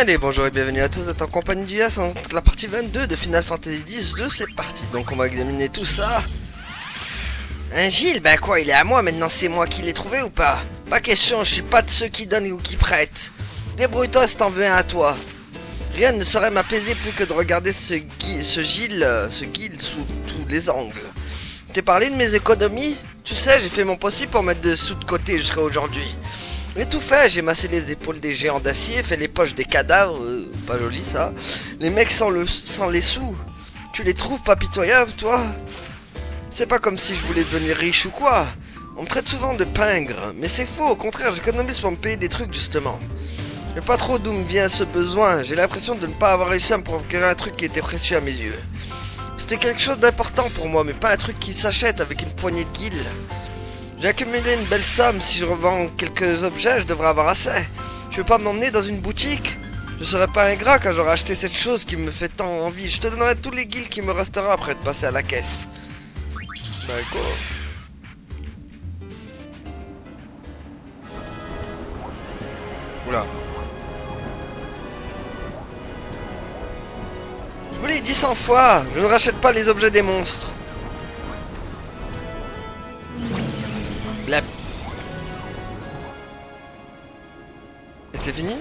Allez, bonjour et bienvenue à tous, vous êtes en compagnie d'IA sur la partie 22 de Final Fantasy X-2, c'est parti. Donc on va examiner tout ça. Un Gilles, ben quoi, il est à moi, maintenant c'est moi qui l'ai trouvé ou pas? Pas question, je suis pas de ceux qui donnent ou qui prêtent. Débrouille-toi si t'en veux un à toi. Rien ne saurait m'apaiser plus que de regarder ce Gilles sous tous les angles. T'es parlé de mes économies? Tu sais, j'ai fait mon possible pour mettre des sous de côté jusqu'à aujourd'hui. J'ai tout fait, j'ai massé les épaules des géants d'acier, fait les poches des cadavres, pas joli ça. Les mecs sans les sous, tu les trouves pas pitoyables toi? C'est pas comme si je voulais devenir riche ou quoi. On me traite souvent de pingre, mais c'est faux, au contraire j'économise pour me payer des trucs justement. Je sais pas trop d'où me vient ce besoin, j'ai l'impression de ne pas avoir réussi à me procurer un truc qui était précieux à mes yeux. C'était quelque chose d'important pour moi, mais pas un truc qui s'achète avec une poignée de guilles. J'ai accumulé une belle somme, si je revends quelques objets, je devrais avoir assez. Tu veux pas m'emmener dans une boutique? Je serais pas ingrat quand j'aurai acheté cette chose qui me fait tant envie. Je te donnerai tous les guilds qui me restera après de passer à la caisse. D'accord. Oula. Je vous l'ai dit 100 fois, je ne rachète pas les objets des monstres. Blap. Et c'est fini?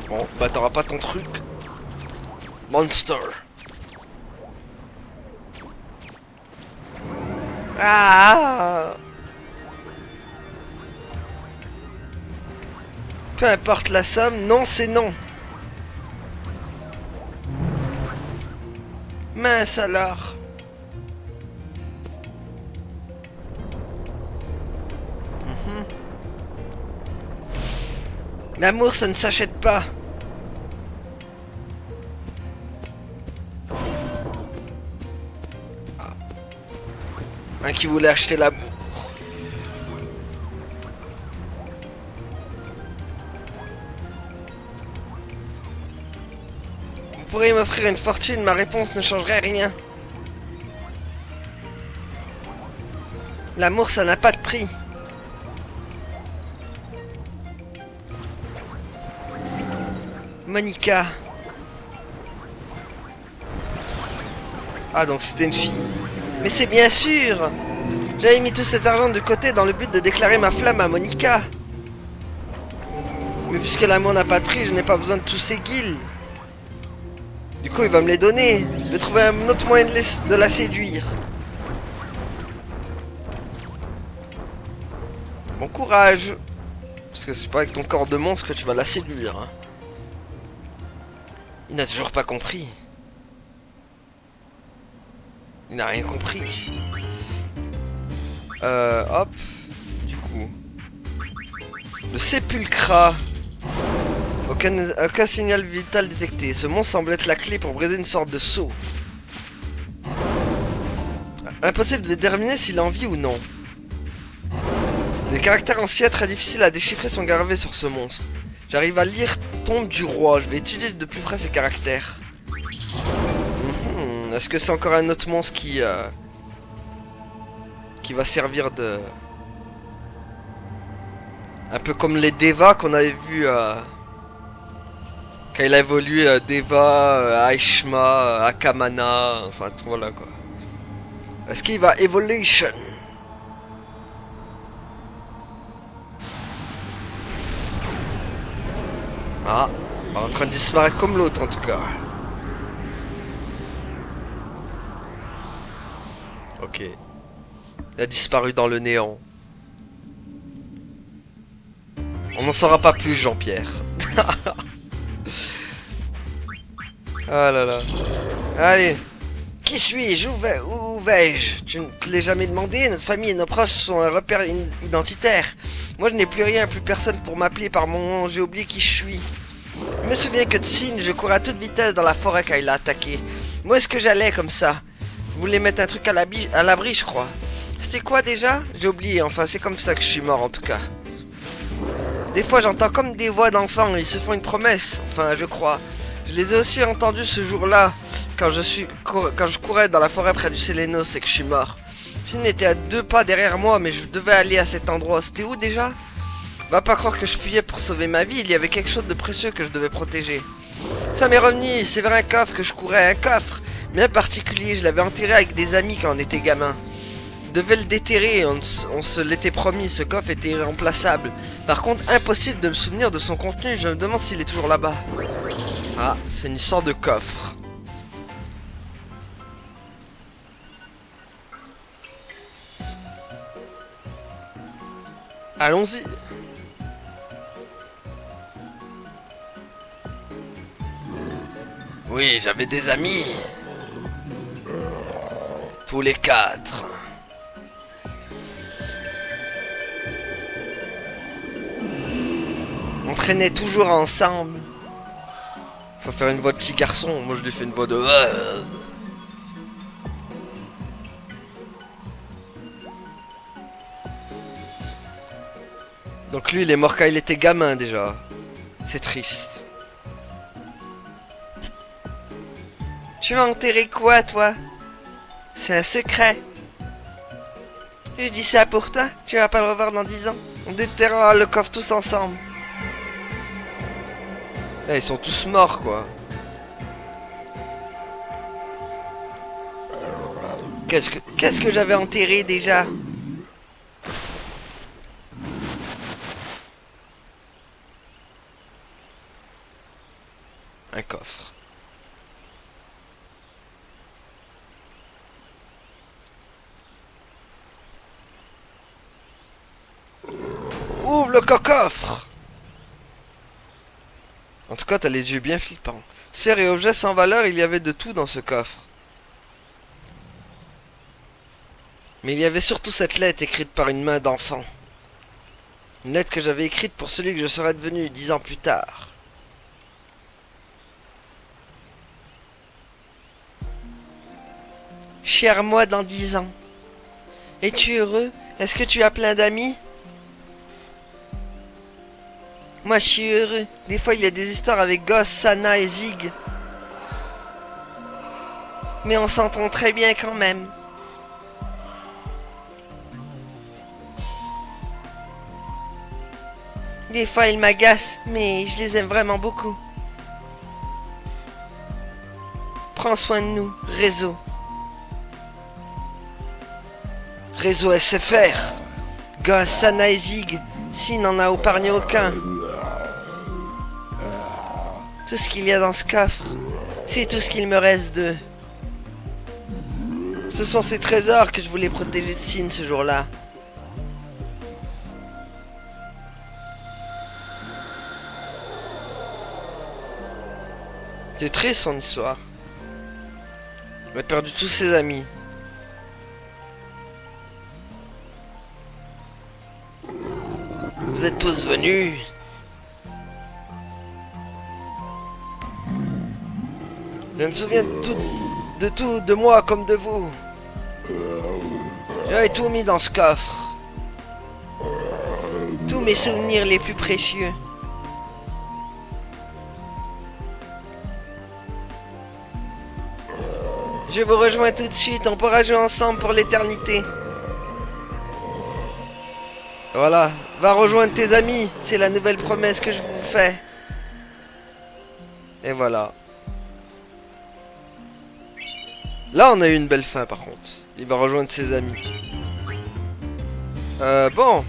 Bon, bah t'auras pas ton truc. Monster. Ah! Peu importe la somme, non c'est non. Mince alors. L'amour, ça ne s'achète pas. Ah. Un qui voulait acheter l'amour. Vous pourriez m'offrir une fortune, ma réponse ne changerait rien. L'amour, ça n'a pas de prix. Monica. Ah, donc c'était une fille. Mais c'est bien sûr. J'avais mis tout cet argent de côté dans le but de déclarer ma flamme à Monica. Mais puisque l'amour n'a pas de prix, je n'ai pas besoin de tous ces guilds. Du coup, il va me les donner. Je vais trouver un autre moyen de la séduire. Bon courage. Parce que c'est pas avec ton corps de monstre que tu vas la séduire. Hein. Il n'a toujours pas compris. Il n'a rien compris. Hop. Du coup. Le sépulcra. Aucun signal vital détecté. Ce monstre semble être la clé pour briser une sorte de sceau. Impossible de déterminer s'il a envie ou non. Des caractères anciens très difficiles à déchiffrer sont gravés sur ce monstre. J'arrive à lire Tombe du roi. Je vais étudier de plus près ces caractères. Est-ce que c'est encore un autre monstre qui va servir de... Un peu comme les Deva qu'on avait vu quand il a évolué Deva, Aishma, Akamana, enfin tout voilà quoi. Est-ce qu'il va Evolution? Ah, en train de disparaître comme l'autre en tout cas. Ok. Il a disparu dans le néant. On n'en saura pas plus, Jean-Pierre. Ah là là. Allez. Qui suis-je? Où vais-je? Tu ne te l'ai jamais demandé? Notre famille et nos proches sont un repère identitaire. Moi, je n'ai plus rien, plus personne pour m'appeler par mon nom. J'ai oublié qui je suis. Je me souviens que de Sin, je courais à toute vitesse dans la forêt quand il a attaqué. Moi, est-ce que j'allais comme ça? Je voulais mettre un truc à l'abri, je crois. C'était quoi déjà? J'ai oublié, enfin, c'est comme ça que je suis mort en tout cas. Des fois, j'entends comme des voix d'enfants, ils se font une promesse, enfin, je crois. Je les ai aussi entendus ce jour-là, quand je courais dans la forêt près du Sélénos et que je suis mort. Finn était à 2 pas derrière moi, mais je devais aller à cet endroit. C'était où déjà? Va pas croire que je fuyais pour sauver ma vie, il y avait quelque chose de précieux que je devais protéger. Ça m'est revenu, c'est vers un coffre que je courais, un coffre bien particulier, je l'avais enterré avec des amis quand on était gamin. On devait le déterrer, on se l'était promis, ce coffre était irremplaçable. Par contre, impossible de me souvenir de son contenu, je me demande s'il est toujours là-bas. Ah, c'est une sorte de coffre. Allons-y. Oui, j'avais des amis. Tous les 4. On traînait toujours ensemble. Faut faire une voix de petit garçon. Moi, je lui fais une voix de... Donc lui, il est mort quand il était gamin, déjà. C'est triste. Tu vas enterrer quoi, toi? C'est un secret. Je dis ça pour toi. Tu vas pas le revoir dans 10 ans. On déterrera le coffre tous ensemble. Ah, ils sont tous morts, quoi. Qu'est-ce que j'avais enterré déjà? Un coffre. Ouvre le coffre! En tout cas, t'as les yeux bien flippants. Sphères et objets sans valeur, il y avait de tout dans ce coffre. Mais il y avait surtout cette lettre écrite par une main d'enfant. Une lettre que j'avais écrite pour celui que je serais devenu 10 ans plus tard. Cher moi dans 10 ans. Es-tu heureux? Est-ce que tu as plein d'amis? Moi je suis heureux. Des fois il y a des histoires avec Goss, Sana et Zig. Mais on s'entend très bien quand même. Des fois ils m'agacent, mais je les aime vraiment beaucoup. Prends soin de nous, réseau. Réseau SFR. Goss, Sana et Zig. Si n'en a épargné aucun. Tout ce qu'il y a dans ce coffre, c'est tout ce qu'il me reste d'eux. Ce sont ces trésors que je voulais protéger de Sin ce jour-là. C'est triste son histoire. Il a perdu tous ses amis. Vous êtes tous venus. Je me souviens de tout, de moi comme de vous. J'avais tout mis dans ce coffre. Tous mes souvenirs les plus précieux. Je vous rejoins tout de suite, on pourra jouer ensemble pour l'éternité. Voilà, va rejoindre tes amis, c'est la nouvelle promesse que je vous fais. Et voilà. Là, on a eu une belle fin, par contre. Il va rejoindre ses amis. Bon.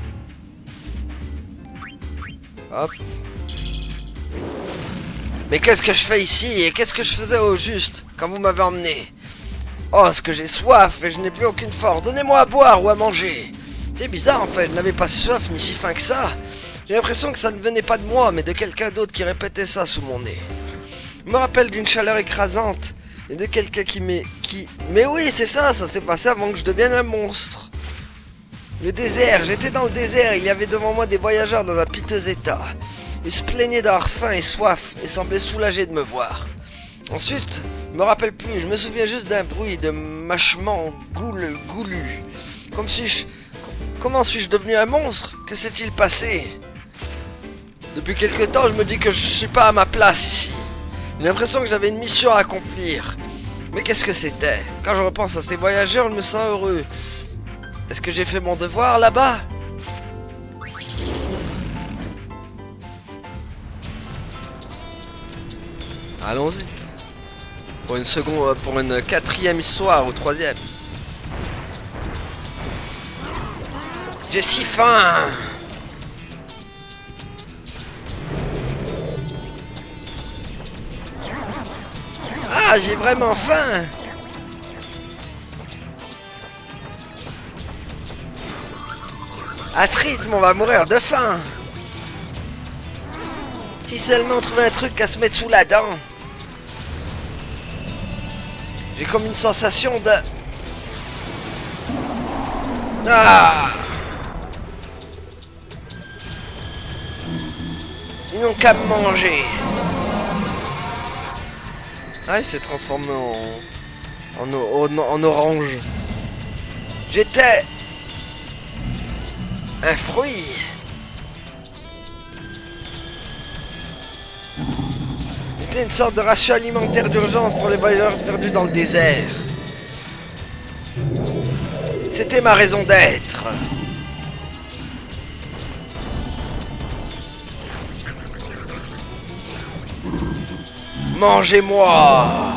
Hop. Mais qu'est-ce que je fais ici? Et qu'est-ce que je faisais au juste quand vous m'avez emmené? Oh, est-ce que j'ai soif et je n'ai plus aucune force. Donnez-moi à boire ou à manger. C'est bizarre, en fait. Je n'avais pas soif ni si faim que ça. J'ai l'impression que ça ne venait pas de moi, mais de quelqu'un d'autre qui répétait ça sous mon nez. Je me rappelle d'une chaleur écrasante. Et de quelqu'un Mais oui, c'est ça, ça s'est passé avant que je devienne un monstre. Le désert, j'étais dans le désert, il y avait devant moi des voyageurs dans un piteux état. Ils se plaignaient d'avoir faim et soif, et semblaient soulagés de me voir. Ensuite, je me rappelle plus, je me souviens juste d'un bruit de mâchement goulu. Comment suis-je devenu un monstre? Que s'est-il passé? Depuis quelque temps, je me dis que je suis pas à ma place ici. J'ai l'impression que j'avais une mission à accomplir. Mais qu'est-ce que c'était? Quand je repense à ces voyageurs, je me sens heureux. Est-ce que j'ai fait mon devoir là-bas? Allons-y. Pour une seconde, pour une quatrième histoire ou troisième. J'ai si faim. Ah, j'ai vraiment faim. À ce rythme, on va mourir de faim. Si seulement on trouvait un truc à se mettre sous la dent. J'ai comme une sensation de... Ah! Ils n'ont qu'à me manger. Ah, il s'est transformé en orange. J'étais... un fruit. C'était une sorte de ration alimentaire d'urgence pour les voyageurs perdus dans le désert. C'était ma raison d'être. Mangez-moi.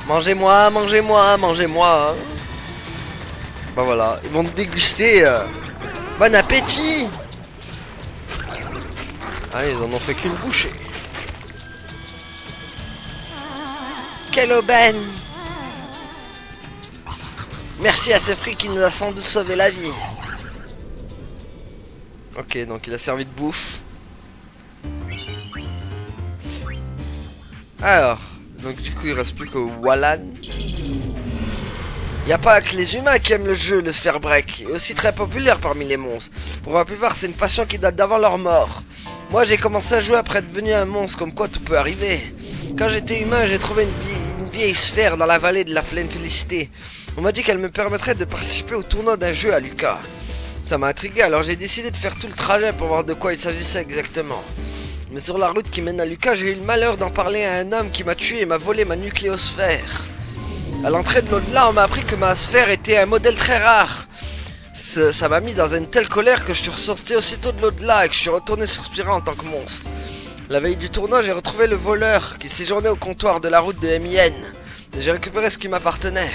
Mangez-moi, mangez-moi, mangez-moi. Bah voilà, ils vont te déguster. Bon appétit. Ah, ils en ont fait qu'une bouchée. Quelle aubaine. Merci à ce fruit qui nous a sans doute sauvé la vie. Ok, donc il a servi de bouffe. Alors, donc du coup il reste plus que Wallan. Y a pas que les humains qui aiment le jeu, le Sphere Break, est aussi très populaire parmi les monstres. Pour la plupart, c'est une passion qui date d'avant leur mort. Moi, j'ai commencé à jouer après être devenu un monstre, comme quoi tout peut arriver. Quand j'étais humain, j'ai trouvé une vieille sphère dans la vallée de la Pleine Félicité. On m'a dit qu'elle me permettrait de participer au tournoi d'un jeu à Lucas. Ça m'a intrigué, alors j'ai décidé de faire tout le trajet pour voir de quoi il s'agissait exactement. Mais sur la route qui mène à Lucas, j'ai eu le malheur d'en parler à un homme qui m'a tué et m'a volé ma nucléosphère. À l'entrée de l'au-delà, on m'a appris que ma sphère était un modèle très rare. Ça m'a mis dans une telle colère que je suis ressorti aussitôt de l'au-delà et que je suis retourné sur Spira en tant que monstre. La veille du tournoi, j'ai retrouvé le voleur qui séjournait au comptoir de la route de MIN. Et j'ai récupéré ce qui m'appartenait.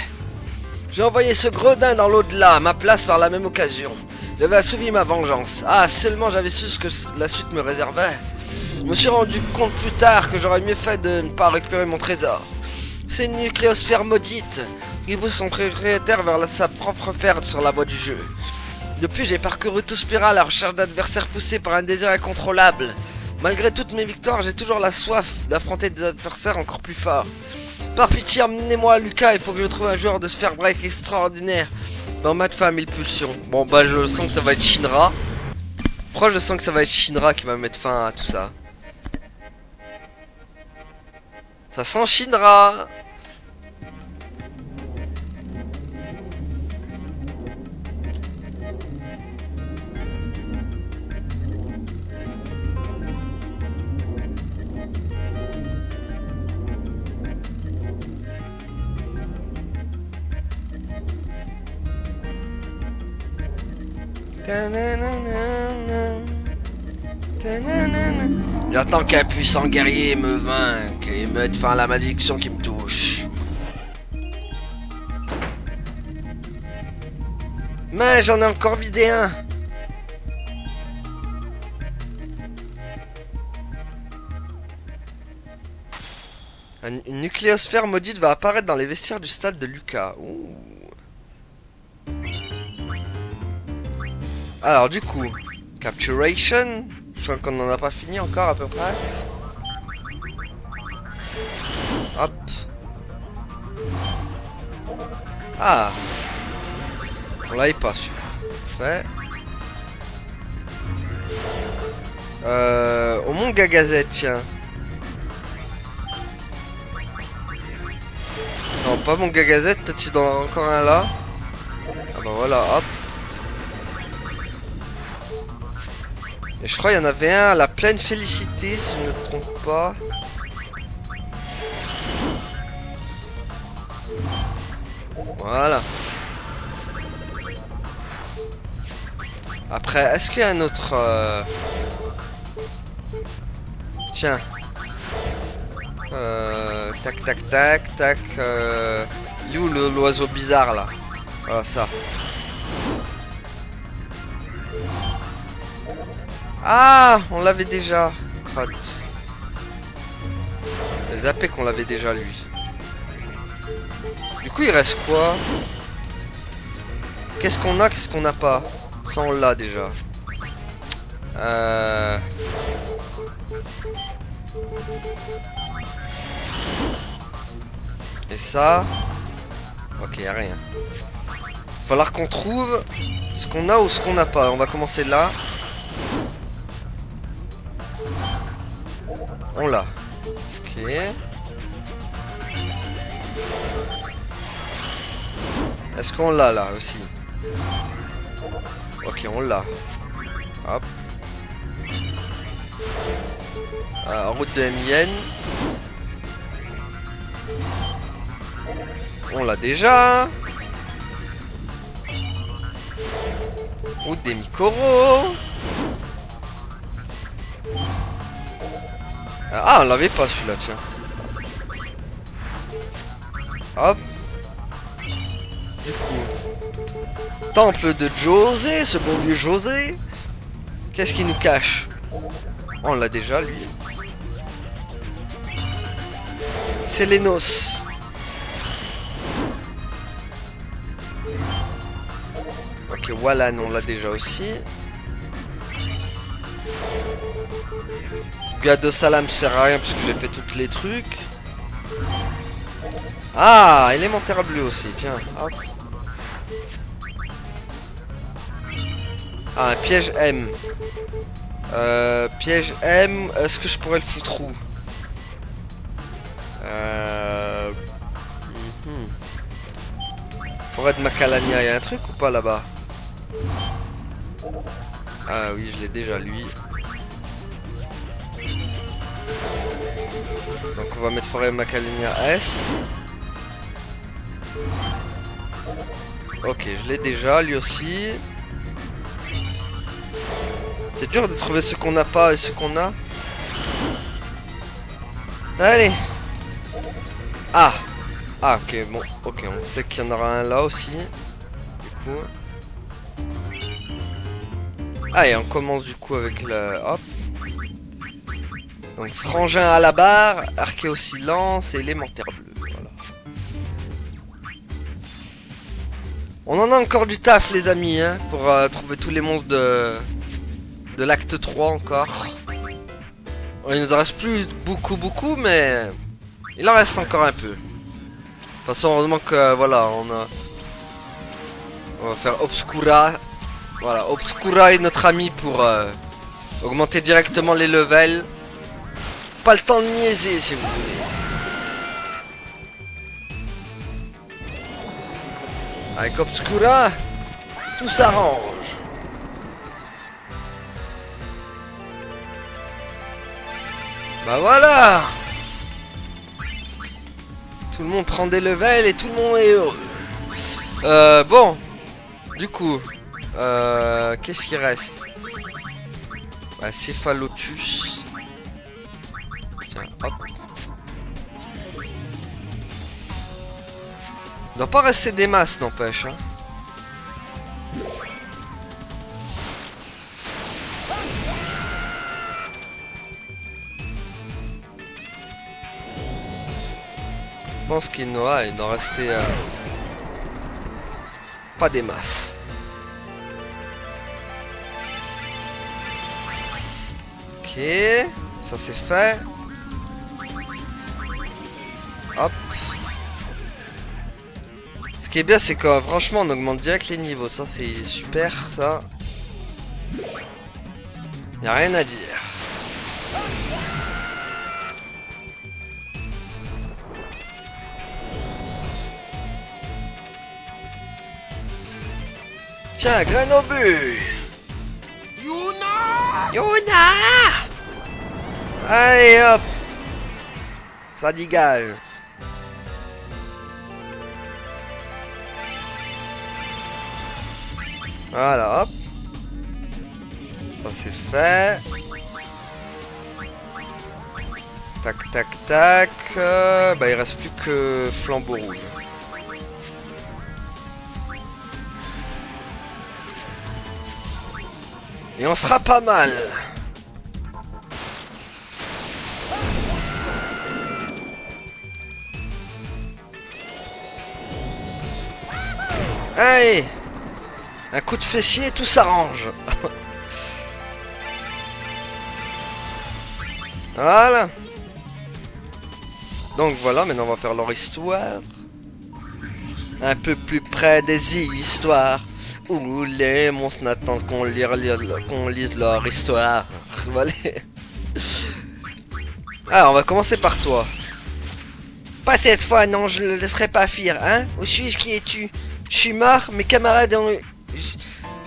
J'ai envoyé ce gredin dans l'au-delà, à ma place par la même occasion. J'avais assouvi ma vengeance. Ah, seulement j'avais su ce que la suite me réservait. Je me suis rendu compte plus tard que j'aurais mieux fait de ne pas récupérer mon trésor. C'est une nucléosphère maudite qui pousse son propriétaire vers sa propre perte sur la voie du jeu. Depuis, j'ai parcouru tout Spira à la recherche d'adversaires poussés par un désir incontrôlable. Malgré toutes mes victoires, j'ai toujours la soif d'affronter des adversaires encore plus forts. Par pitié, emmenez-moi à Lucas, il faut que je trouve un joueur de Sphere Break extraordinaire. Dans ma femme, mille pulsions. Bon, bah, je sens que ça va être Shinra. Pourquoi je sens que ça va être Shinra qui va mettre fin à tout ça? Ça sent Shinra. J'attends qu'un puissant guerrier me vainque et mette fin à la malédiction qui me touche. Mais j'en ai encore vidé un. Une nucléosphère maudite va apparaître dans les vestiaires du stade de Lucas. Ouh. Alors du coup, Capturation. Je crois qu'on n'en a pas fini encore à peu près. Hop. Ah. On l'avait pas su. Fait. Au Mont Gagazette, tiens. Non, pas Mont Gagazette, t'as-tu dans encore un là? Ah bah voilà, hop. Et je crois qu'il y en avait un à la Pleine Félicité, si je ne me trompe pas. Voilà. Après, est-ce qu'il y a un autre... Tiens. Tac, tac, tac, tac. Il est où l'oiseau bizarre là? Voilà ça. Ah, on l'avait déjà. Crotte. J'ai zappé qu'on l'avait déjà lui. Du coup, il reste quoi? Qu'est-ce qu'on a, qu'est-ce qu'on n'a pas? Ça, on l'a déjà. Et ça... Ok, y'a rien. Il va falloir qu'on trouve ce qu'on a ou ce qu'on n'a pas. On va commencer là. On l'a. Ok. Est-ce qu'on l'a là aussi? Ok, on l'a. Hop. Route de Mienne. On l'a déjà. Route des Mikoro. Ah, on l'avait pas celui-là, tiens. Hop. Du coup. Temple de José, ce bon vieux José. Qu'est-ce qu'il nous cache? Oh, on l'a déjà, lui. Sélénos. Ok, voilà, on l'a déjà aussi. Gado Salam sert à rien parce que j'ai fait tous les trucs. Ah, élémentaire bleu aussi, tiens. Hop. Ah, un piège M. Piège M, est-ce que je pourrais le foutre où? Forêt de Macalania, y'a un truc ou pas là-bas? Ah oui, je l'ai déjà lui. Donc on va mettre forêt de Macalania S. Ok, je l'ai déjà, lui aussi. C'est dur de trouver ce qu'on n'a pas et ce qu'on a. Allez. Ah. Ah, ok, bon. Ok, on sait qu'il y en aura un là aussi. Du coup. Ah, et on commence du coup avec le... Hop. Donc, frangin à la barre, arché silence et élémentaire bleu. Voilà. On en a encore du taf, les amis, hein, pour trouver tous les monstres de l'acte 3 encore. Il nous en reste plus beaucoup, mais il en reste encore un peu. De toute façon, heureusement que voilà, on va faire Obscura. Voilà, Obscura est notre ami pour augmenter directement les levels. Pas le temps de niaiser si vous voulez. Avec Obscura, tout s'arrange. Bah voilà. Tout le monde prend des levels et tout le monde est heureux. Bon. Du coup, qu'est-ce qui reste? Bah, Céphalotus. Tiens, hop. Il doit pas rester des masses, n'empêche. Hein. Je pense qu'il doit rester pas des masses. Ok, ça c'est fait. Hop. Ce qui est bien, c'est que franchement, on augmente direct les niveaux. Ça, c'est super, ça. Y a rien à dire. Tiens, Grenobu. Yuna. Allez, hop. Ça dégage. Voilà, hop. Ça c'est fait. Tac, tac, tac. Bah, il reste plus que Flambeau Rouge. Et on sera pas mal. Allez, un coup de fessier, tout s'arrange. Voilà. Donc voilà, maintenant on va faire leur histoire. Un peu plus près des histoires où les monstres n'attendent qu'on lise leur histoire. Voilà. Alors, on va commencer par toi. Pas cette fois, non, je ne le laisserai pas fuir, hein? Où suis-je? Qui es-tu? Je suis mort, mes camarades ont...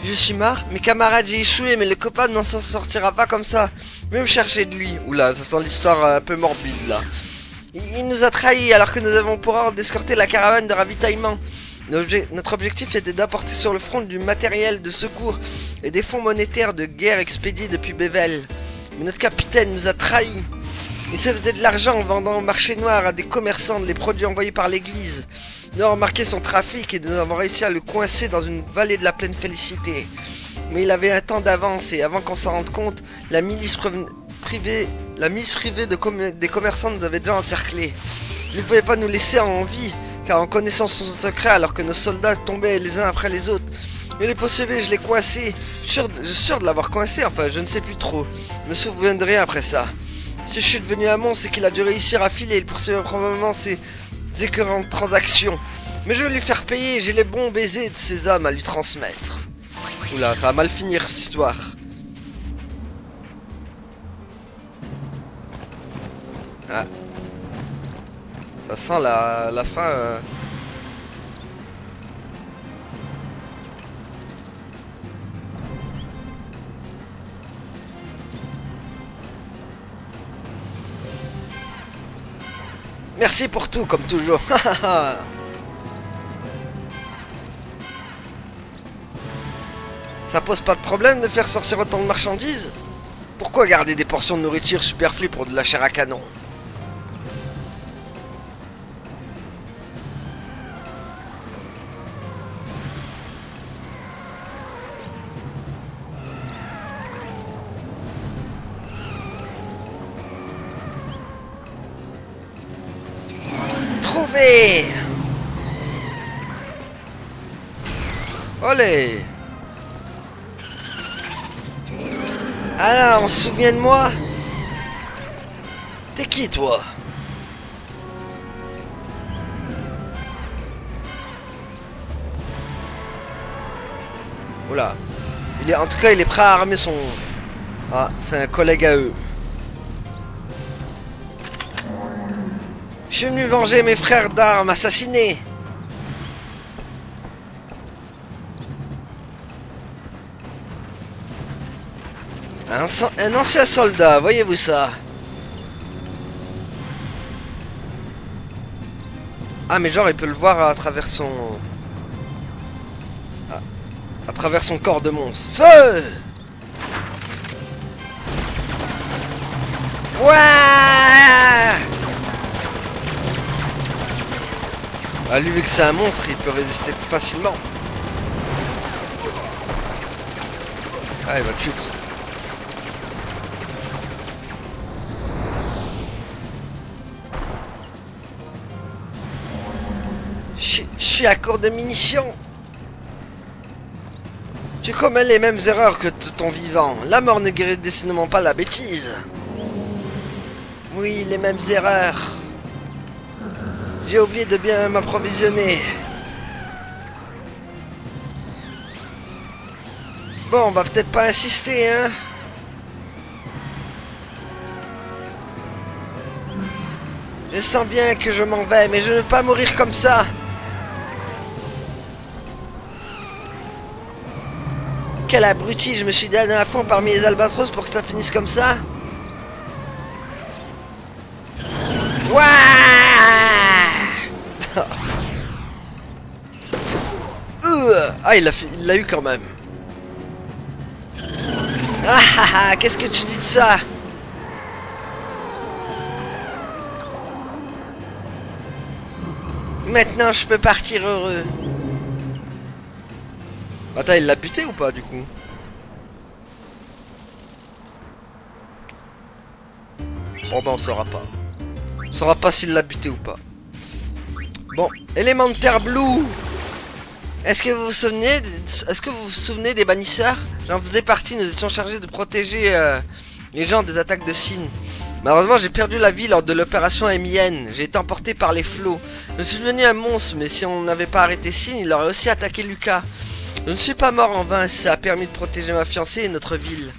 Je suis mort, mes camarades j'ai échoué, mais le copain n'en s'en sortira pas comme ça. Je vais me chercher de lui. Oula, ça sent l'histoire un peu morbide là. Il nous a trahis alors que nous avons pour ordre d'escorter la caravane de ravitaillement. Notre objectif était d'apporter sur le front du matériel de secours et des fonds monétaires de guerre expédiés depuis Bevel. Mais notre capitaine nous a trahis. Il se faisait de l'argent en vendant au marché noir à des commerçants les produits envoyés par l'église. Nous avons remarqué son trafic et nous avons réussi à le coincer dans une vallée de la pleine félicité. Mais il avait un temps d'avance et avant qu'on s'en rende compte, la milice privée des commerçants nous avait déjà encerclés. Ils ne pouvaient pas nous laisser en vie, car en connaissant son secret alors que nos soldats tombaient les uns après les autres. Je l'ai poursuivi, je l'ai coincé. Je suis sûr de l'avoir coincé, enfin je ne sais plus trop. Je me souviendrai après ça. Si je suis devenu un monstre, c'est qu'il a dû réussir à filer. Il poursuivait probablement ses écœurantes transactions. Mais je vais lui faire payer, j'ai les bons baisers de ces hommes à lui transmettre. Oula, ça va mal finir cette histoire. Ah. Ça sent la fin. Merci pour tout, comme toujours. Ça pose pas de problème de faire sortir autant de marchandises? Pourquoi garder des portions de nourriture superflues pour de la chair à canon? Trouvé! Olé! Ah là, on se souvient de moi? T'es qui, toi? Oula. En tout cas, il est prêt à armer son... Ah, c'est un collègue à eux. Je suis venu venger mes frères d'armes assassinés. Un ancien soldat, voyez-vous ça? Ah, mais genre, il peut le voir à travers son... à travers son corps de monstre. Feu! Ouais! Ah, lui, vu que c'est un monstre, il peut résister plus facilement. Ah, il va te chute. Je suis à court de munitions. Tu commets les mêmes erreurs que ton vivant. La mort ne guérit décidément pas la bêtise. Oui, les mêmes erreurs. J'ai oublié de bien m'approvisionner. Bon, on va peut-être pas insister, hein. Je sens bien que je m'en vais, mais je ne veux pas mourir comme ça. Quel abruti, je me suis donné à fond parmi les albatros pour que ça finisse comme ça. Ouah! Ah, il l'a eu quand même. Ah ah ah, qu'est-ce que tu dis de ça? Maintenant, je peux partir heureux. Attends, il l'a buté ou pas, du coup? Bon, ben, on saura pas. On saura pas s'il l'a buté ou pas. Bon, Elementaire Blue. Est-ce que vous vous souvenez des bannisseurs? J'en faisais partie, nous étions chargés de protéger les gens des attaques de Sin. Malheureusement, j'ai perdu la vie lors de l'opération MIN. J'ai été emporté par les flots. Je suis devenu un monstre, mais si on n'avait pas arrêté Sin, il aurait aussi attaqué Lucas. Je ne suis pas mort en vain, ça a permis de protéger ma fiancée et notre ville.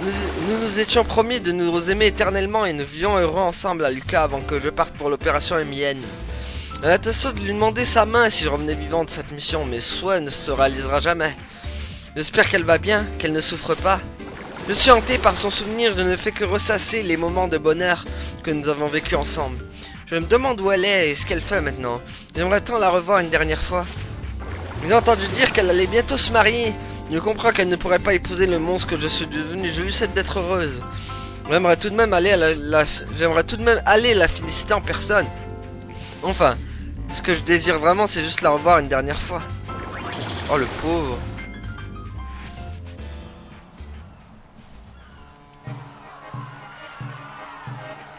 Nous nous étions promis de nous aimer éternellement et nous vivions heureux ensemble à Lucas avant que je parte pour l'opération MIN. Elle a l'intention de lui demander sa main si je revenais vivant de cette mission, mais ce souhait ne se réalisera jamais. J'espère qu'elle va bien, qu'elle ne souffre pas. Je suis hanté par son souvenir, je ne fais que ressasser les moments de bonheur que nous avons vécu ensemble. Je me demande où elle est et ce qu'elle fait maintenant. J'aimerais tant la revoir une dernière fois. J'ai entendu dire qu'elle allait bientôt se marier. Je comprends qu'elle ne pourrait pas épouser le monstre que je suis devenu. Je lui souhaite d'être heureuse. J'aimerais tout de même aller la féliciter en personne. Enfin, ce que je désire vraiment, c'est juste la revoir une dernière fois. Oh, le pauvre.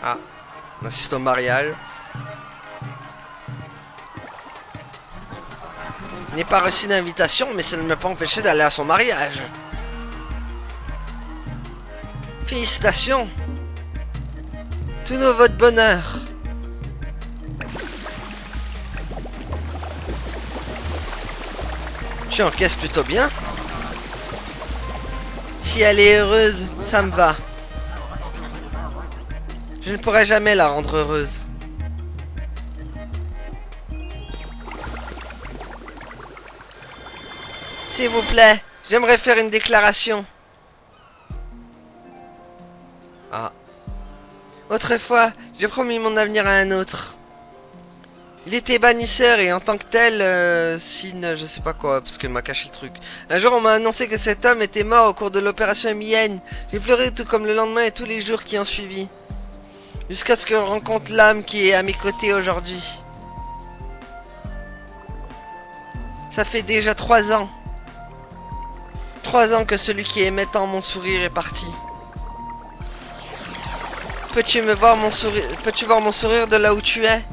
Ah, on assiste au mariage. Je n'ai pas reçu d'invitation, mais ça ne m'a pas empêché d'aller à son mariage. Félicitations. Tous nos voeux de bonheur. Tu encaisses plutôt bien. Si elle est heureuse, ça me va. Je ne pourrai jamais la rendre heureuse. S'il vous plaît, j'aimerais faire une déclaration. Ah. Autrefois, j'ai promis mon avenir à un autre. Il était bannisseur et en tant que tel, Sin, je sais pas quoi, parce qu'il m'a caché le truc. Un jour, on m'a annoncé que cet homme était mort au cours de l'opération MIN. J'ai pleuré tout comme le lendemain et tous les jours qui ont suivi. Jusqu'à ce que je rencontre l'âme qui est à mes côtés aujourd'hui. Ça fait déjà 3 ans. 3 ans que celui qui aimait tant mon sourire est parti. Peux-tu voir mon sourire de là où tu es?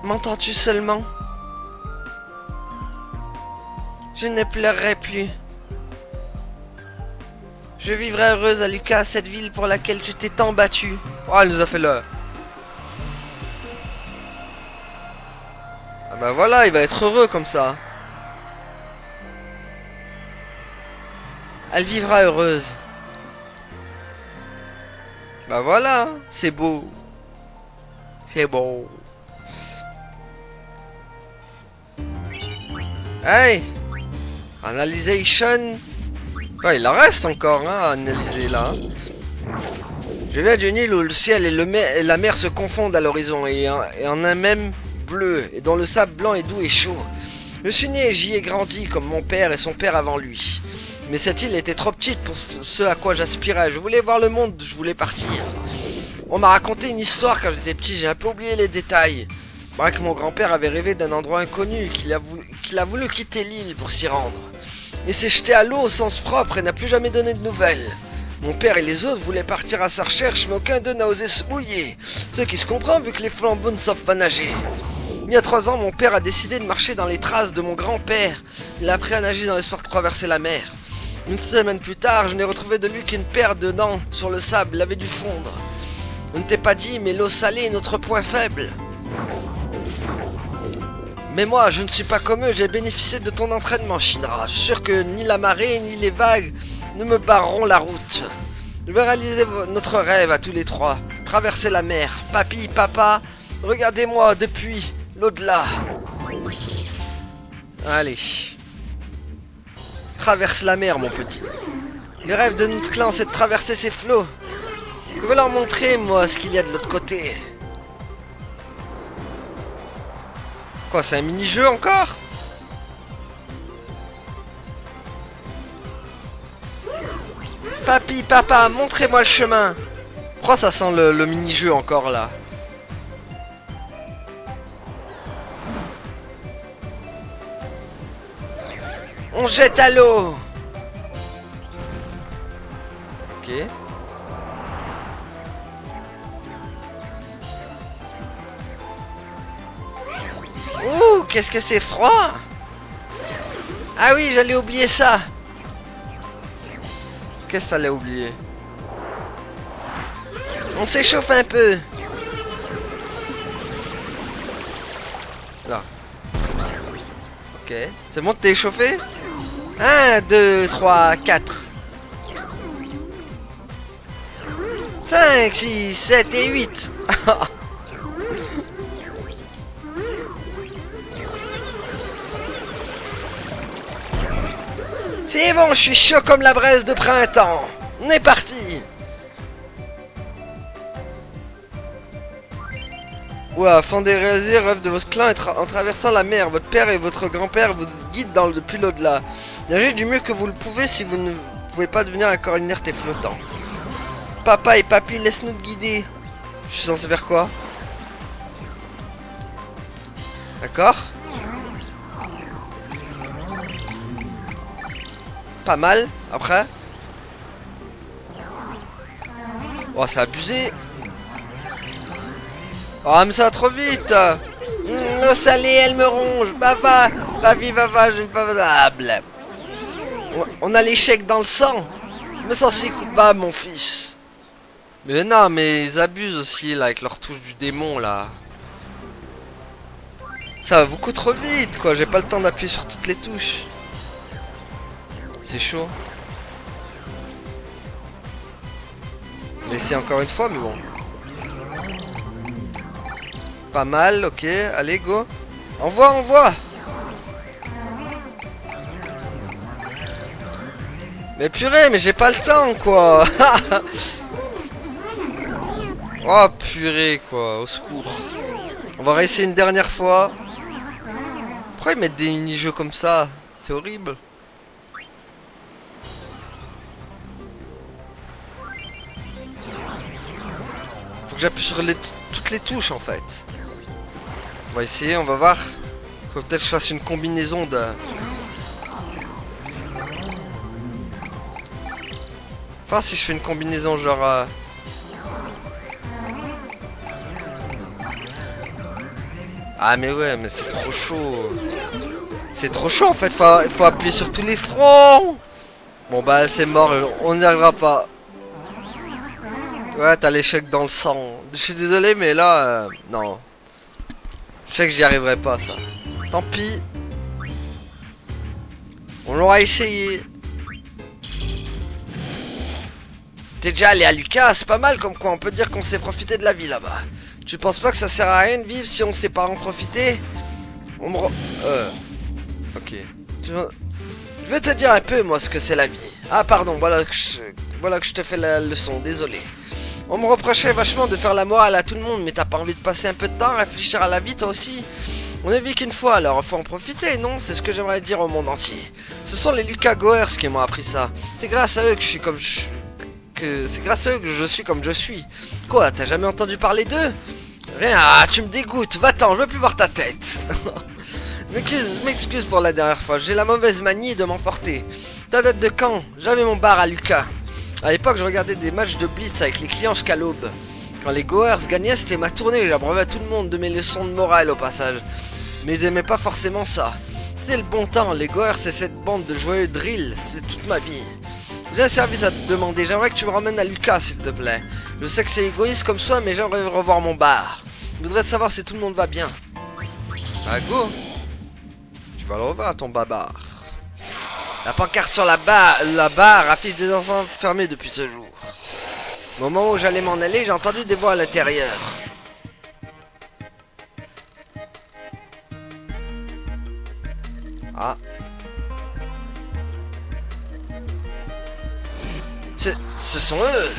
M'entends-tu seulement? Je ne pleurerai plus. Je vivrai heureuse à Lucas, cette ville pour laquelle tu t'es tant battu. Oh, elle nous a fait le... Ah bah voilà, il va être heureux comme ça. Elle vivra heureuse. Bah voilà, c'est beau. C'est beau. Hey! Analysation. Ouais, il en reste encore hein, à analyser là. Je viens d'une île où le ciel et la mer se confondent à l'horizon et en un même bleu, et dont le sable blanc est doux et chaud. Je suis né et j'y ai grandi comme mon père et son père avant lui. Mais cette île était trop petite pour ce à quoi j'aspirais. Je voulais voir le monde, je voulais partir. On m'a raconté une histoire quand j'étais petit, j'ai un peu oublié les détails. Bref, mon grand-père avait rêvé d'un endroit inconnu, qu'il a voulu quitter l'île pour s'y rendre. Il s'est jeté à l'eau au sens propre et n'a plus jamais donné de nouvelles. Mon père et les autres voulaient partir à sa recherche, mais aucun d'eux n'a osé se mouiller. Ce qui se comprend vu que les flambeaux ne savent pas nager. Il y a 3 ans, mon père a décidé de marcher dans les traces de mon grand-père. Il a appris à nager dans l'espoir de traverser la mer. Une semaine plus tard, je n'ai retrouvé de lui qu'une paire de dents sur le sable, il avait dû fondre. Je ne t'ai pas dit, mais l'eau salée est notre point faible. Mais moi, je ne suis pas comme eux, j'ai bénéficié de ton entraînement, Shinra. Je suis sûr que ni la marée, ni les vagues ne me barreront la route. Je vais réaliser notre rêve à tous les 3. Traverser la mer. Papy, papa, regardez-moi depuis l'au-delà. Allez. Traverse la mer, mon petit. Le rêve de notre clan, c'est de traverser ces flots. Je vais leur montrer, moi, ce qu'il y a de l'autre côté. Quoi, c'est un mini-jeu encore? Papy, papa, montrez-moi le chemin. Pourquoi ça sent le mini-jeu encore là? On jette à l'eau. Ok. Ouh, qu'est-ce que c'est froid. Ah oui, j'allais oublier ça. Qu'est-ce que t'allais oublier? On s'échauffe un peu. Là. Ok. C'est bon, t'es échauffé? 1, 2, 3, 4. 5, 6, 7 et 8. C'est bon, je suis chaud comme la braise de printemps. On est parti. Ouah, Fandérésier, rêve de votre clan en traversant la mer. Votre père et votre grand-père vous guident depuis l'au-delà. Nagez du mieux que vous le pouvez si vous ne pouvez pas devenir un corps inerte et flottant. Papa et papy, laisse-nous te guider. Je suis censé faire quoi? D'accord. Pas mal, après. Oh, c'est abusé. Oh, mais ça va trop vite. L'eau salée, elle me ronge. Bava, bavi, bava, je ne pas valable. On a l'échec dans le sang. Je me sens si coupable, mon fils. Mais non, mais ils abusent aussi, là, avec leur touche du démon, là. Ça va beaucoup trop vite, quoi. J'ai pas le temps d'appuyer sur toutes les touches. C'est chaud. Mais c'est encore une fois, mais bon. Pas mal, ok. Allez, go. Envoie, envoie. Mais purée, mais j'ai pas le temps, quoi. Oh, purée, quoi. Au secours. On va réessayer une dernière fois. Pourquoi ils mettent des mini-jeux comme ça? C'est horrible. Faut que j'appuie sur toutes les touches, en fait. On va essayer, on va voir. Faut peut-être que je fasse une combinaison de... Enfin, si je fais une combinaison genre... Ah mais ouais, mais c'est trop chaud. C'est trop chaud en fait, faut appuyer sur tous les fronts. Bon bah c'est mort, on n'y arrivera pas. Ouais, t'as l'échec dans le sang. Je suis désolé mais là, non. Je sais que j'y arriverai pas ça. Tant pis. On l'aura essayé. T'es déjà allé à Lucas, c'est pas mal comme quoi on peut dire qu'on s'est profité de la vie là-bas. Tu penses pas que ça sert à rien de vivre si on sait pas en profiter? On me... Ok. Je vais te dire un peu moi ce que c'est la vie. Ah pardon, voilà que je te fais la leçon, désolé. On me reprochait vachement de faire la morale à tout le monde, mais t'as pas envie de passer un peu de temps à réfléchir à la vie toi aussi? On ne vit qu'une fois, alors faut en profiter, non? C'est ce que j'aimerais dire au monde entier. Ce sont les Lucas Goers qui m'ont appris ça. C'est grâce à eux que je suis comme c'est grâce à eux que je suis comme je suis. Quoi, t'as jamais entendu parler d'eux? Rien, ah, tu me dégoûtes, va-t'en, je veux plus voir ta tête. M'excuse pour la dernière fois, j'ai la mauvaise manie de m'emporter. Ta date de quand? J'avais mon bar à Lucas. À l'époque, je regardais des matchs de blitz avec les clients jusqu'à l'aube. Quand les Goers gagnaient, c'était ma tournée, j'abreuvais à tout le monde de mes leçons de morale au passage. Mais ils aimaient pas forcément ça. C'était le bon temps, les Goers c'est cette bande de joyeux drill, c'était toute ma vie. J'ai un service à te demander, j'aimerais que tu me ramènes à Lucas s'il te plaît. Je sais que c'est égoïste comme ça, mais j'aimerais revoir mon bar. Je voudrais savoir si tout le monde va bien. Bah go. Tu vas le revoir ton babar. La pancarte sur la barre affiche des enfants fermés depuis ce jour. Au moment où j'allais m'en aller, j'ai entendu des voix à l'intérieur. Ah. Ce sont eux.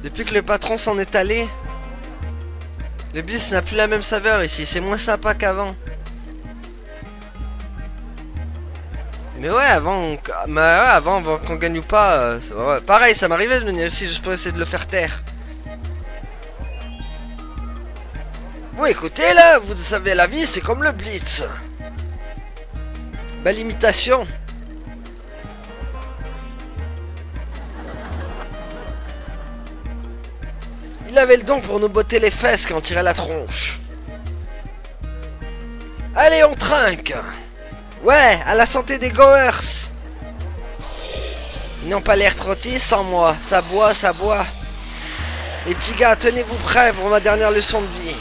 Depuis que le patron s'en est allé, le bis n'a plus la même saveur ici, c'est moins sympa qu'avant. Mais ouais, avant qu'on gagne ou pas, ouais, pareil, ça m'arrivait de venir ici juste pour essayer de le faire taire. Bon, écoutez là, vous savez, la vie c'est comme le Blitz. Belle imitation. Il avait le don pour nous botter les fesses quand on tirait la tronche. Allez, on trinque. Ouais, à la santé des goers. Ils n'ont pas l'air trottis sans moi. Ça boit, ça boit. Les petits gars, tenez-vous prêts pour ma dernière leçon de vie.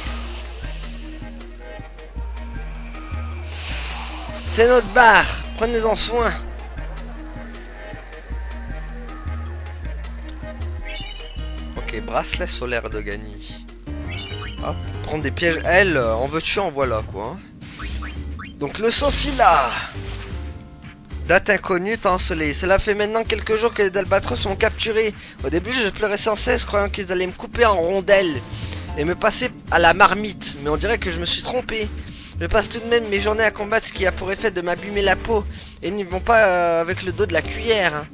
C'est notre bar. Prenez-en soin. Ok, bracelet solaire de Gany. Hop, prendre des pièges. Elle, en veux-tu, en voilà quoi. Donc le Sophila. Date inconnue, temps ensoleillé. Cela fait maintenant quelques jours que les albatros m'ont capturé. Au début, je pleurais sans cesse, croyant qu'ils allaient me couper en rondelles et me passer à la marmite. Mais on dirait que je me suis trompé. Je passe tout de même mes journées à combattre ce qui a pour effet de m'abîmer la peau. Et ils n'y vont pas avec le dos de la cuillère. Hein.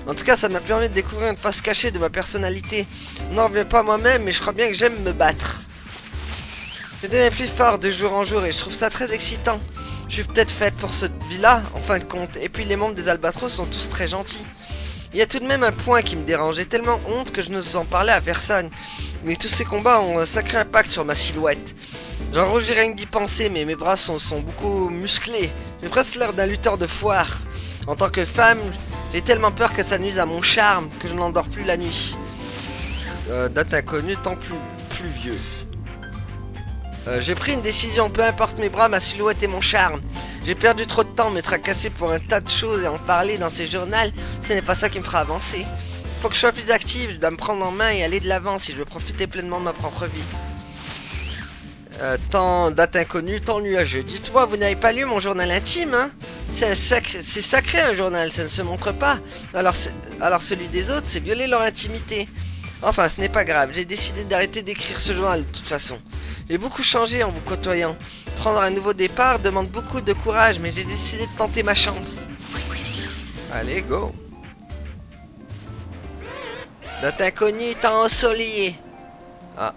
En tout cas, ça m'a permis de découvrir une face cachée de ma personnalité. Je n'en reviens pas moi-même, mais je crois bien que j'aime me battre. Je deviens plus fort de jour en jour et je trouve ça très excitant. Je suis peut-être faite pour cette vie-là, en fin de compte. Et puis les membres des Albatros sont tous très gentils. Il y a tout de même un point qui me dérange. J'ai tellement honte que je n'ose en parler à personne. Mais tous ces combats ont un sacré impact sur ma silhouette. J'en rougis rien que d'y penser, mais mes bras sont beaucoup musclés. J'ai presque l'air d'un lutteur de foire. En tant que femme, j'ai tellement peur que ça nuise à mon charme que je n'endors plus la nuit. Date inconnue, temps plus vieux. J'ai pris une décision, peu importe mes bras, ma silhouette et mon charme. J'ai perdu trop de temps à me tracasser pour un tas de choses et en parler dans ces journaux, ce n'est pas ça qui me fera avancer. Faut que je sois plus active, je dois me prendre en main et aller de l'avant si je veux profiter pleinement de ma propre vie. Date inconnue, temps nuageux. Dites-moi, vous n'avez pas lu mon journal intime, hein? C'est sacré un journal, ça ne se montre pas. Alors celui des autres, c'est violer leur intimité. Enfin, ce n'est pas grave, j'ai décidé d'arrêter d'écrire ce journal de toute façon. J'ai beaucoup changé en vous côtoyant. Prendre un nouveau départ demande beaucoup de courage, mais j'ai décidé de tenter ma chance. Allez, go. Date inconnue, temps ensoleillé. Ah.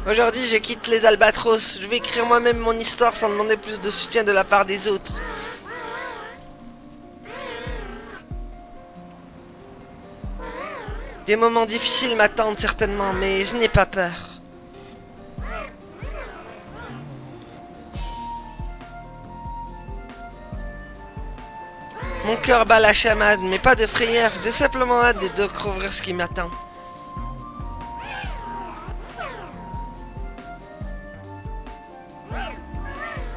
Aujourd'hui, je quitte les Albatros. Je vais écrire moi-même mon histoire sans demander plus de soutien de la part des autres. Des moments difficiles m'attendent certainement, mais je n'ai pas peur. Mon cœur bat la chamade, mais pas de frayeur. J'ai simplement hâte de découvrir ce qui m'attend.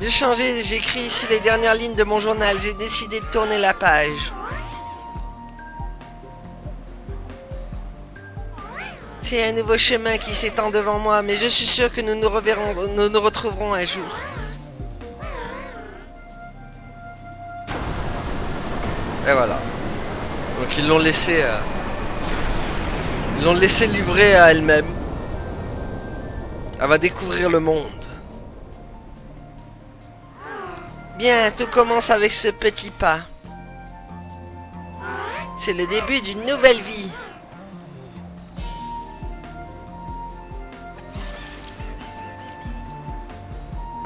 J'ai changé, j'ai écrit ici les dernières lignes de mon journal. J'ai décidé de tourner la page. C'est un nouveau chemin qui s'étend devant moi, mais je suis sûr que nous nous retrouverons un jour. Et voilà. Donc ils l'ont laissé livrer à elle-même. Elle va découvrir le monde. Bien, tout commence avec ce petit pas. C'est le début d'une nouvelle vie.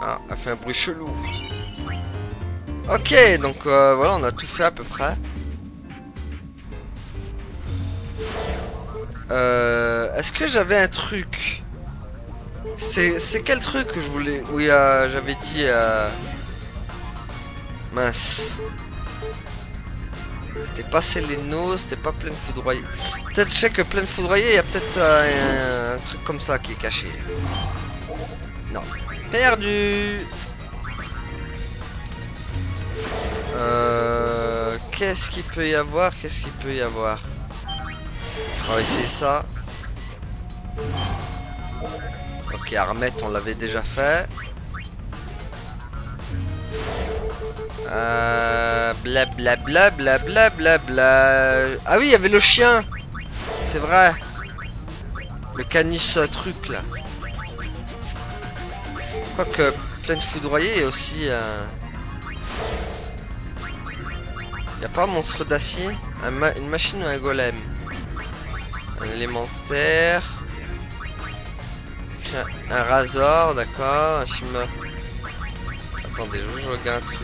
Ah, elle fait un bruit chelou. Ok, donc voilà, on a tout fait à peu près. Est-ce que j'avais un truc? C'est quel truc que je voulais? Oui, j'avais dit... Mince. C'était pas Séléno, c'était pas Pleine Foudroyée. Peut-être, je sais que Pleine Foudroyée, il y a peut-être un truc comme ça qui est caché. Non. Perdu. Qu'est-ce qu'il peut y avoir? Qu'est-ce qu'il peut y avoir? On va essayer ça. Ok, Armette, on l'avait déjà fait. Blablabla, blablabla. Ah oui, il y avait le chien. C'est vrai. Le canis truc là. Quoique, Pleine Foudroyée est aussi... Il n'y a pas un monstre d'acier? Une machine ou un golem? Un élémentaire. Un Razor, d'accord. Un Shima. Attendez, je regarde un truc.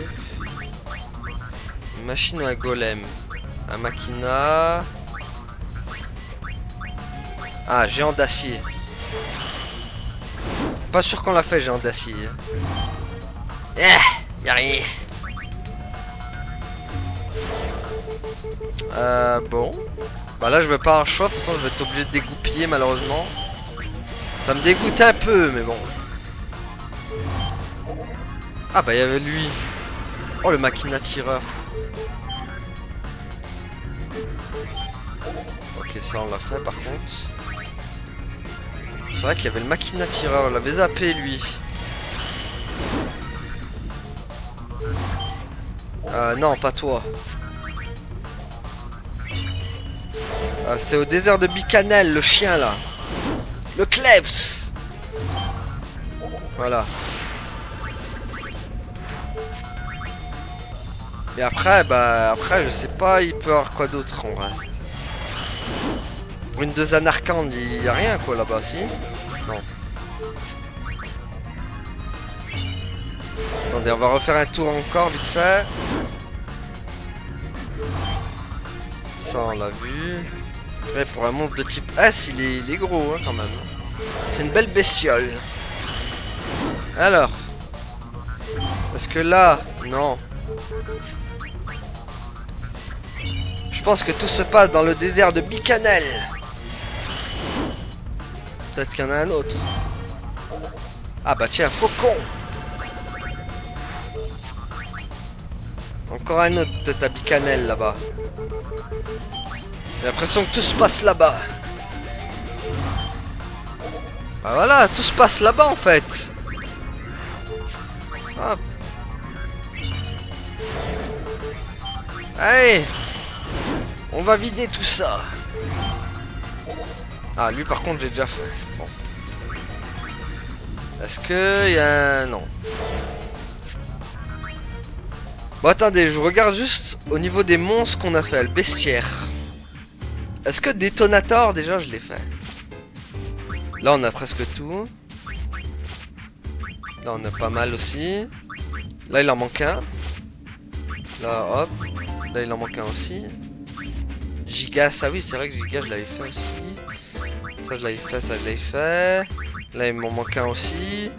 Une machine ou un golem? Un Machina. Ah, géant d'acier. Pas sûr qu'on l'a fait, géant d'acier. Y'a rien. Bon. Bah là, je vais pas un chauffe, de toute façon, je vais être obligé de dégoupiller, malheureusement. Ça me dégoûte un peu, mais bon. Ah bah, il y avait lui. Oh, le Machina tireur. Ok, ça, on l'a fait, par contre. C'est vrai qu'il y avait le Machina tireur, on l'avait zappé, lui. Non, pas toi. C'était au désert de Bicanel, le chien là. Le Klebs. Voilà. Et après, après, je sais pas, il peut y avoir quoi d'autre en vrai. Pour une de Zanarkand, il y a rien quoi là-bas, si? Non. Attendez, on va refaire un tour encore vite fait. Ça, on l'a vu. Après, pour un monstre de type S, il est gros hein, quand même. C'est une belle bestiole. Alors. Parce que là, non. Je pense que tout se passe dans le désert de Bicanel. Peut-être qu'il y en a un autre. Ah bah tiens, faucon. Encore un autre peut-être à Bicanel là-bas. J'ai l'impression que tout se passe là-bas. Bah voilà, tout se passe là-bas en fait. Hop. Allez. On va vider tout ça. Ah, lui par contre j'ai déjà fait. Bon. Est-ce que y a un... Non. Bon attendez, je regarde juste au niveau des monstres qu'on a fait. Le bestiaire. Est-ce que Détonator déjà je l'ai fait? Là on a presque tout. Là on a pas mal aussi. Là il en manque un. Là hop. Là il en manque un aussi. Gigas, ah oui c'est vrai que Gigas je l'avais fait aussi. Ça je l'avais fait, ça je l'avais fait. Là il m'en manque un aussi.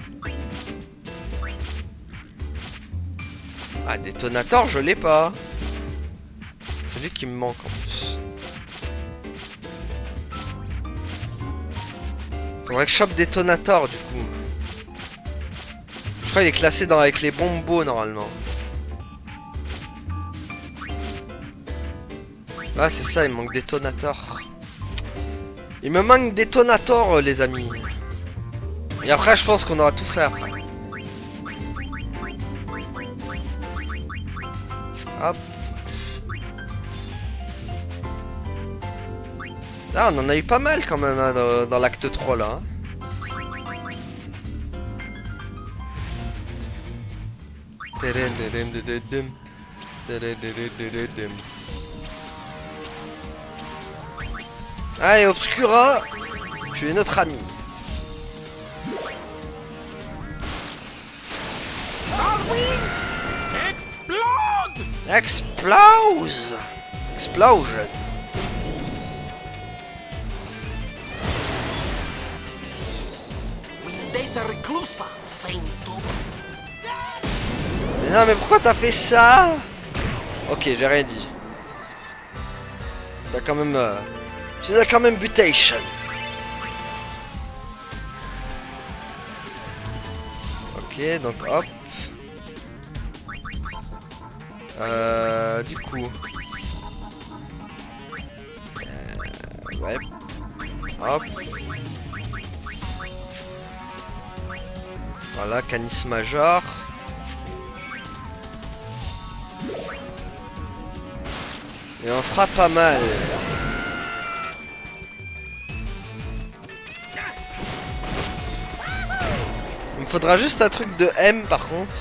Ah Détonator je l'ai pas. C'est lui qui me manque en plus. Faudrait que je chope Détonator du coup. Je crois qu'il est classé avec les bombos normalement. Ah c'est ça, il me manque Détonator. Il me manque Détonator les amis. Et après je pense qu'on aura tout fait après. Hop. Ah on en a eu pas mal quand même hein, dans l'acte 3 là. Hein. Allez Obscura, tu es notre ami. Explose! Explosion! Mais non mais pourquoi t'as fait ça? Ok j'ai rien dit. T'as quand même... Tu as quand même butation. Ok donc hop. Du coup... ouais. Hop. Voilà, Canis Major. Et on sera pas mal. Il me faudra juste un truc de M par contre.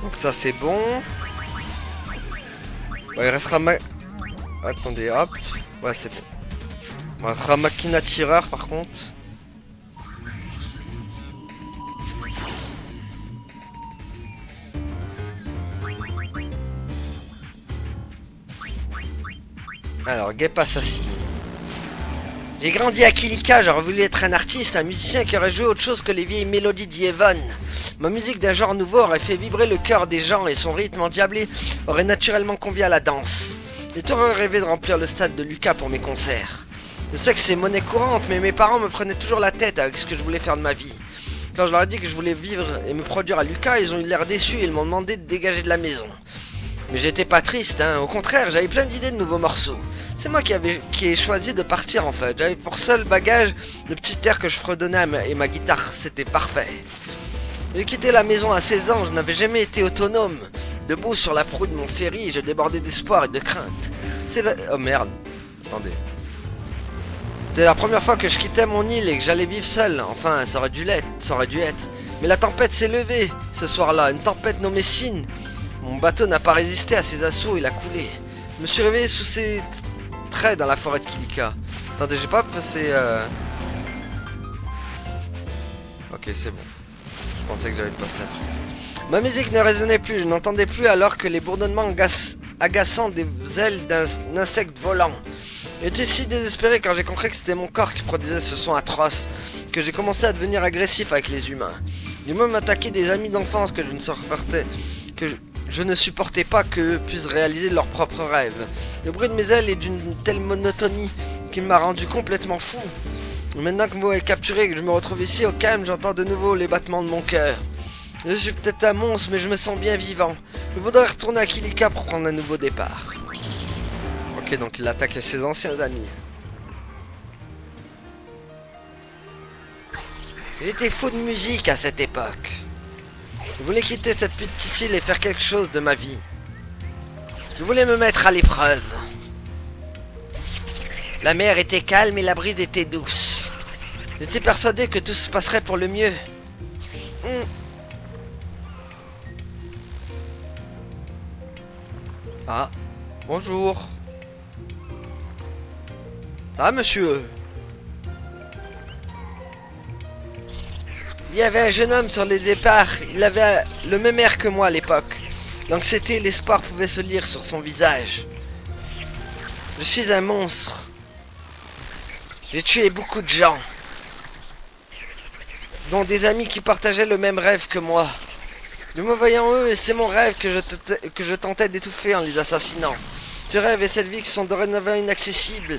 Donc ça c'est bon. Bon, il restera Attendez, hop. Ouais, c'est bon. On va faire Machina tireur par contre. Alors, guêpe assassine. J'ai grandi à Kilika, j'aurais voulu être un artiste, un musicien qui aurait joué autre chose que les vieilles mélodies d'Yevon. Ma musique d'un genre nouveau aurait fait vibrer le cœur des gens et son rythme endiablé aurait naturellement convié à la danse. J'ai toujours rêvé de remplir le stade de Lucca pour mes concerts. Je sais que c'est monnaie courante, mais mes parents me prenaient toujours la tête avec ce que je voulais faire de ma vie. Quand je leur ai dit que je voulais vivre et me produire à Lucca, ils ont eu l'air déçus et ils m'ont demandé de dégager de la maison. Mais j'étais pas triste, hein. Au contraire, j'avais plein d'idées de nouveaux morceaux. C'est moi qui ai choisi de partir en fait. J'avais pour seul bagage le petit air que je fredonnais et ma guitare, c'était parfait. J'ai quitté la maison à 16 ans, je n'avais jamais été autonome. Debout sur la proue de mon ferry, je débordais d'espoir et de crainte. Oh merde, attendez. C'était la première fois que je quittais mon île et que j'allais vivre seul. Enfin, ça aurait dû être. Mais la tempête s'est levée ce soir-là, une tempête nommée Sin. Mon bateau n'a pas résisté à ses assauts, il a coulé. Je me suis réveillé sous ses traits dans la forêt de Kilika. Attendez, j'ai pas passé... Ok, c'est bon. Je pensais que j'avais passé un truc. Ma musique ne résonnait plus, je n'entendais plus alors que les bourdonnements agaçants des ailes d'un insecte volant. J'étais si désespéré quand j'ai compris que c'était mon corps qui produisait ce son atroce, que j'ai commencé à devenir agressif avec les humains. J'ai même attaqué des amis d'enfance que je ne supportais pas qu'eux puissent réaliser leurs propres rêves. Le bruit de mes ailes est d'une telle monotonie qu'il m'a rendu complètement fou. Maintenant que Mo est capturé et que je me retrouve ici au calme, j'entends de nouveau les battements de mon cœur. Je suis peut-être un monstre, mais je me sens bien vivant. Je voudrais retourner à Kilika pour prendre un nouveau départ. Ok, donc il attaque ses anciens amis. J'étais fou de musique à cette époque. Je voulais quitter cette petite île et faire quelque chose de ma vie. Je voulais me mettre à l'épreuve. La mer était calme et la brise était douce. J'étais persuadé que tout se passerait pour le mieux. Ah, bonjour. Ah, monsieur. Il y avait un jeune homme sur les départs. Il avait le même air que moi à l'époque. L'anxiété et l'espoir pouvaient se lire sur son visage. Je suis un monstre. J'ai tué beaucoup de gens. Dont des amis qui partageaient le même rêve que moi. Je me voyais en eux et c'est mon rêve que je tentais d'étouffer en les assassinant. Ce rêve et cette vie qui sont dorénavant inaccessibles.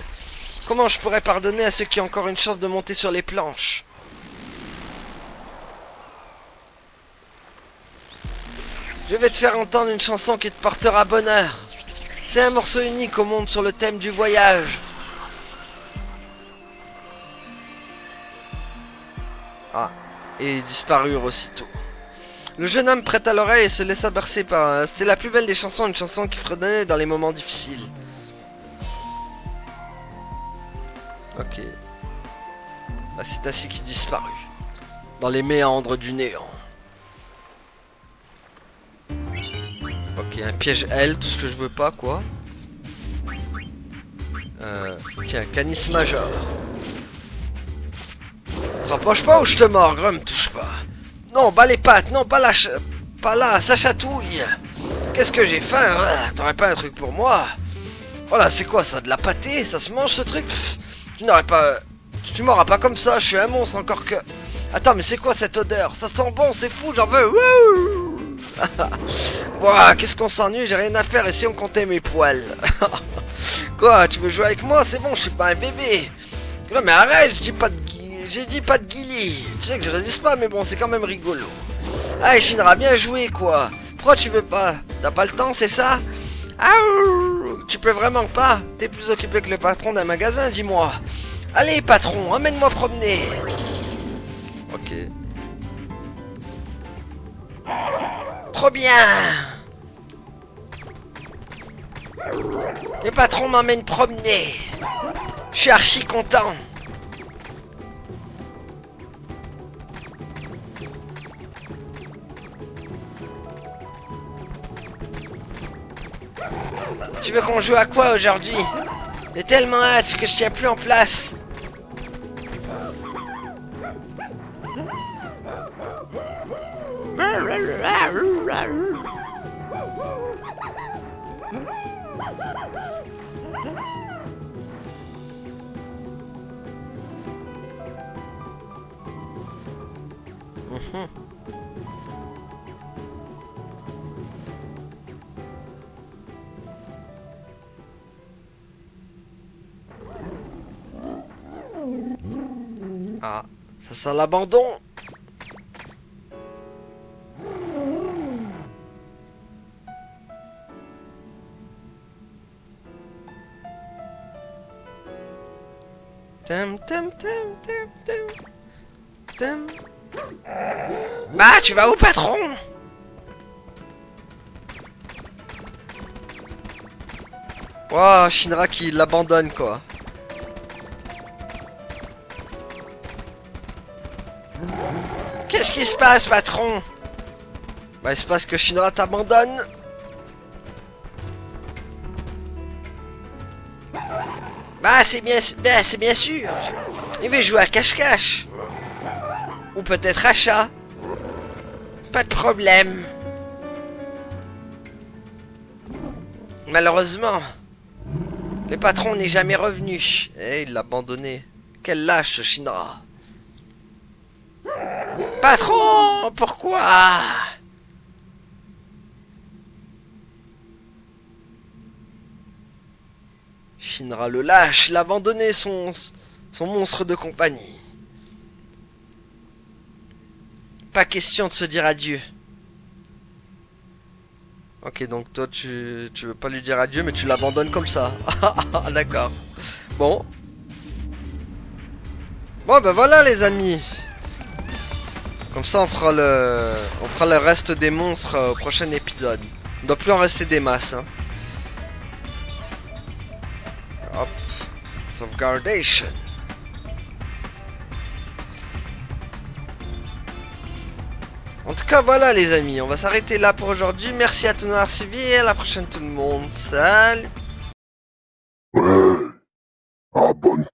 Comment je pourrais pardonner à ceux qui ont encore une chance de monter sur les planches? Je vais te faire entendre une chanson qui te portera bonheur. C'est un morceau unique au monde sur le thème du voyage. Ah, et ils disparurent aussitôt. Le jeune homme prêta l'oreille et se laissa bercer par... C'était la plus belle des chansons, une chanson qui fredonnait dans les moments difficiles. Ok. Bah, c'est ainsi qu'il disparut. Dans les méandres du néant. Ok, un piège L, tout ce que je veux pas, quoi. Tiens, Canis Major. Te rapproche pas ou je te mords, me touche pas. Non, bas les pattes, non, pas là, ça chatouille. Qu'est-ce que j'ai faim? T'aurais pas un truc pour moi? Voilà, c'est quoi ça? De la pâtée? Ça se mange ce truc? Tu m'auras pas comme ça, je suis un monstre encore que... Attends, mais c'est quoi cette odeur? Ça sent bon, c'est fou, j'en veux. Ouah, qu'est-ce qu'on s'ennuie, j'ai rien à faire et si on comptait mes poils? Quoi, tu veux jouer avec moi? C'est bon, je suis pas un bébé. Non mais arrête, j'ai dit pas de guilly. Tu sais que je résiste pas, mais bon, c'est quand même rigolo. Ah, Shinra, bien joué, quoi. Pourquoi tu veux pas? T'as pas le temps, c'est ça? Aouh, tu peux vraiment pas? T'es plus occupé que le patron d'un magasin, dis-moi. Allez, patron, emmène-moi promener. Ok. Trop bien. Le patron m'emmène promener. Je suis archi content. Tu veux qu'on joue à quoi aujourd'hui? J'ai tellement hâte que je tiens plus en place. Ah, ça sent l'abandon. Tem, tem, tem, tem, tem, tem. Bah, tu vas où, patron? Wow, Shinra qui l'abandonne, quoi. Qu'est-ce qui se passe, patron? Bah, il se passe que Shinra t'abandonne. Bah, c'est bien sûr. Il veut jouer à cache-cache. Ou peut-être à chat. Pas de problème. Malheureusement, le patron n'est jamais revenu. Et il l'a abandonné. Quel lâche, ce Shinra. Patron, pourquoi? Shinra le lâche, il a abandonné son monstre de compagnie. Pas question de se dire adieu. Ok, donc toi tu veux pas lui dire adieu, mais tu l'abandonnes comme ça. D'accord. Bon. Bon ben voilà les amis. Comme ça on fera le reste des monstres au prochain épisode. Il ne doit plus en rester des masses. Hein. Hop. Sauvegardation. En tout cas, voilà les amis, on va s'arrêter là pour aujourd'hui. Merci à tous d'avoir suivi et à la prochaine tout le monde. Salut! Ouais, abonne-toi.